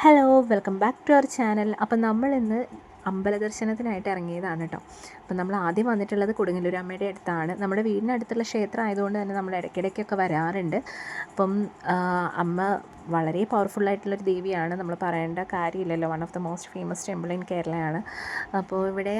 Hello, welcome back to our channel. അപ്പം നമ്മളിന്ന് അമ്പല ദർശനത്തിനായിട്ട് ഇറങ്ങിയതാണ് കേട്ടോ. അപ്പം നമ്മൾ ആദ്യം വന്നിട്ടുള്ളത് കൊടുങ്ങല്ലൂർ അമ്മയുടെ അടുത്താണ്. നമ്മുടെ വീടിനടുത്തുള്ള ക്ഷേത്രം ആയതുകൊണ്ട് തന്നെ നമ്മൾ ഇടയ്ക്കിടയ്ക്കൊക്കെ വരാറുണ്ട്. അപ്പം അമ്മ വളരെ പവർഫുള്ളായിട്ടുള്ളൊരു ദേവിയാണ്, നമ്മൾ പറയേണ്ട കാര്യമില്ലല്ലോ. One of the most famous temple in കേരളയാണ്. അപ്പോൾ ഇവിടെ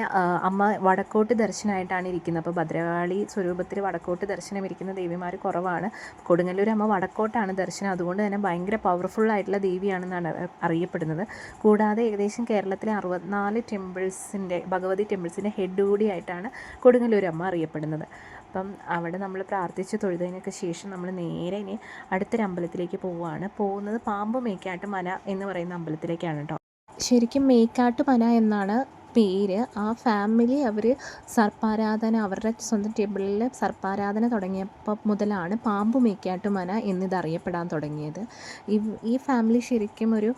അമ്മ വടക്കോട്ട് ദർശനമായിട്ടാണ് ഇരിക്കുന്നത്. അപ്പോൾ ഭദ്രകാളി സ്വരൂപത്തിൽ വടക്കോട്ട് ദർശനം ഇരിക്കുന്ന ദേവിമാർ കുറവാണ്. കൊടുങ്ങല്ലൂർ അമ്മ വടക്കോട്ടാണ് ദർശനം, അതുകൊണ്ട് തന്നെ ഭയങ്കര പവർഫുള്ളായിട്ടുള്ള ദേവിയാണെന്നാണ് അറിയപ്പെടുന്നത്. കൂടാതെ ഏകദേശം കേരളത്തിലെ 64 ഭഗവതി ടെമ്പിൾസിൻ്റെ ഹെഡ് കൂടിയായിട്ടാണ് കൊടുങ്ങല്ലൂർ അമ്മ അറിയപ്പെടുന്നത്. അപ്പം അവിടെ നമ്മൾ പ്രാർത്ഥിച്ച് തൊഴുതതിനൊക്കെ ശേഷം നമ്മൾ നേരെ ഇനി അടുത്തൊരു അമ്പലത്തിലേക്ക് പോകുന്നത് പാമ്പ് മേക്കാട്ട് മന എന്ന് പറയുന്ന അമ്പലത്തിലേക്കാണ് കേട്ടോ. ശരിക്കും മേക്കാട്ട് മന എന്നാണ് പേര്. ആ ഫാമിലി അവർ സർപ്പാരാധന, അവരുടെ സ്വന്തം ടെമ്പിളിൽ സർപ്പാരാധന തുടങ്ങിയപ്പോൾ മുതലാണ് പാമ്പ് മേക്കാട്ടുമന എന്നിതറിയപ്പെടാൻ തുടങ്ങിയത്. ഈ ഫാമിലി ശരിക്കും ഒരു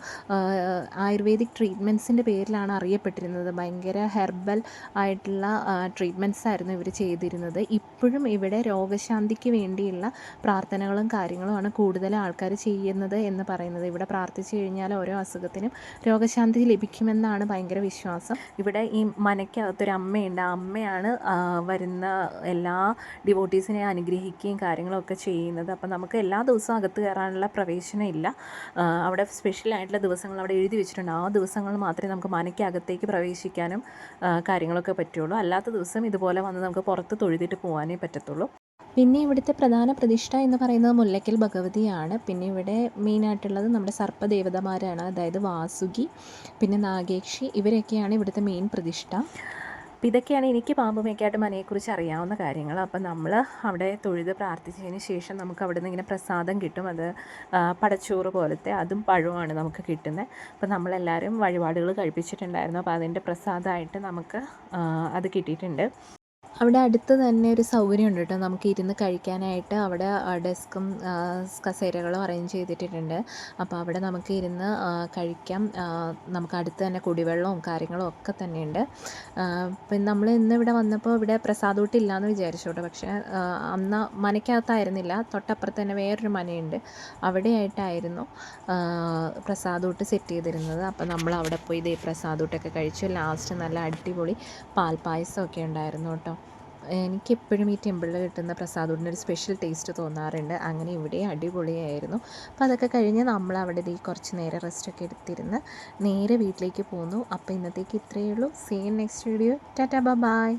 ആയുർവേദിക് ട്രീറ്റ്മെൻറ്റ്സിൻ്റെ പേരിലാണ് അറിയപ്പെട്ടിരുന്നത്. ഭയങ്കര ഹെർബൽ ആയിട്ടുള്ള ട്രീറ്റ്മെൻറ്റ്സ് ആയിരുന്നു ഇവർ ചെയ്തിരുന്നത്. ഇപ്പോഴും ഇവിടെ രോഗശാന്തിക്ക് വേണ്ടിയുള്ള പ്രാർത്ഥനകളും കാര്യങ്ങളുമാണ് കൂടുതൽ ആൾക്കാർ ചെയ്യുന്നത് എന്ന് പറയുന്നത്. ഇവിടെ പ്രാർത്ഥിച്ചു കഴിഞ്ഞാൽ ഓരോ അസുഖത്തിനും രോഗശാന്തി ലഭിക്കുമെന്നാണ് ഭയങ്കര വിശ്വാസം. ഇവിടെ ഈ മനയ്ക്കകത്തൊരു അമ്മയുണ്ട്. ആ അമ്മയാണ് വരുന്ന എല്ലാ ഡിവോട്ടീസിനെ അനുഗ്രഹിക്കുകയും കാര്യങ്ങളൊക്കെ ചെയ്യുന്നത്. അപ്പം നമുക്ക് എല്ലാ ദിവസവും അകത്ത് കയറാനുള്ള പ്രവേശനം ഇല്ല. അവിടെ സ്പെഷ്യലായിട്ടുള്ള ദിവസങ്ങൾ അവിടെ എഴുതി വെച്ചിട്ടുണ്ട്. ആ ദിവസങ്ങൾ മാത്രമേ നമുക്ക് മനയ്ക്കകത്തേക്ക് പ്രവേശിക്കാനും കാര്യങ്ങളൊക്കെ പറ്റുള്ളൂ. അല്ലാത്ത ദിവസം ഇതുപോലെ വന്ന് നമുക്ക് പുറത്ത് തൊഴുതിട്ട് പോകാനേ പറ്റത്തുള്ളൂ. പിന്നെ ഇവിടുത്തെ പ്രധാന പ്രതിഷ്ഠ എന്ന് പറയുന്നത് മുല്ലയ്ക്കൽ ഭഗവതിയാണ്. പിന്നെ ഇവിടെ മെയിനായിട്ടുള്ളത് നമ്മുടെ സർപ്പദേവതമാരാണ്, അതായത് വാസുകി, പിന്നെ നാഗേക്ഷി, ഇവരൊക്കെയാണ് ഇവിടുത്തെ മെയിൻ പ്രതിഷ്ഠ. അപ്പോൾ ഇതൊക്കെയാണ് എനിക്ക് പാമ്പ് മേക്കാട്ട് മനയെക്കുറിച്ച് അറിയാവുന്ന കാര്യങ്ങൾ. അപ്പം നമ്മൾ അവിടെ തൊഴുത് പ്രാർത്ഥിച്ചതിന് ശേഷം നമുക്ക് അവിടെ നിന്ന് ഇങ്ങനെ പ്രസാദം കിട്ടും. അത് പടച്ചോറ് പോലത്തെ, അതും പഴവുമാണ് നമുക്ക് കിട്ടുന്നത്. അപ്പോൾ നമ്മളെല്ലാവരും വഴിപാടുകൾ കഴിപ്പിച്ചിട്ടുണ്ടായിരുന്നു. അപ്പോൾ അതിൻ്റെ പ്രസാദമായിട്ട് നമുക്ക് അത് കിട്ടിയിട്ടുണ്ട്. അവിടെ അടുത്ത് തന്നെ ഒരു സൗകര്യമുണ്ട് കേട്ടോ, നമുക്ക് ഇരുന്ന് കഴിക്കാനായിട്ട്. അവിടെ ഡെസ്കും കസേരകളും അറേഞ്ച് ചെയ്തിട്ടുണ്ട്. അപ്പോൾ അവിടെ നമുക്ക് ഇരുന്ന് കഴിക്കാം. നമുക്ക് അടുത്ത് തന്നെ കുടിവെള്ളവും കാര്യങ്ങളും ഒക്കെ തന്നെയുണ്ട്. പിന്നെ നമ്മൾ ഇന്ന് ഇവിടെ വന്നപ്പോൾ ഇവിടെ പ്രസാദൂട്ട് ഇല്ലയെന്ന് വിചാരിച്ചു കേട്ടോ. പക്ഷേ അന്ന് മനയ്ക്കകത്തായിരുന്നില്ല, തൊട്ടപ്പുറത്ത് തന്നെ വേറൊരു മനയുണ്ട്, അവിടെയായിട്ടായിരുന്നു പ്രസാദൂട്ട് സെറ്റ് ചെയ്തിരുന്നത്. അപ്പോൾ നമ്മൾ അവിടെ പോയി ഇതേ പ്രസാദൂട്ടൊക്കെ കഴിച്ചു. ലാസ്റ്റ് നല്ല അടിപൊളി പാൽപ്പായസമൊക്കെ ഉണ്ടായിരുന്നു കേട്ടോ. എനിക്കെപ്പോഴും ഈ ടെമ്പിളിൽ കിട്ടുന്ന പ്രസാദൂട്ടിന് ഒരു സ്പെഷ്യൽ ടേസ്റ്റ് തോന്നാറുണ്ട്. അങ്ങനെ ഇവിടെ അടിപൊളിയായിരുന്നു. അപ്പോൾ അതൊക്കെ കഴിഞ്ഞ് നമ്മൾ അവിടെ കുറച്ച് നേരം റെസ്റ്റൊക്കെ എടുത്തിരുന്ന് നേരെ വീട്ടിലേക്ക് പോന്നു. അപ്പോൾ ഇന്നത്തേക്ക് ഇത്രയേ ഉള്ളൂ. See you next video. Tata by.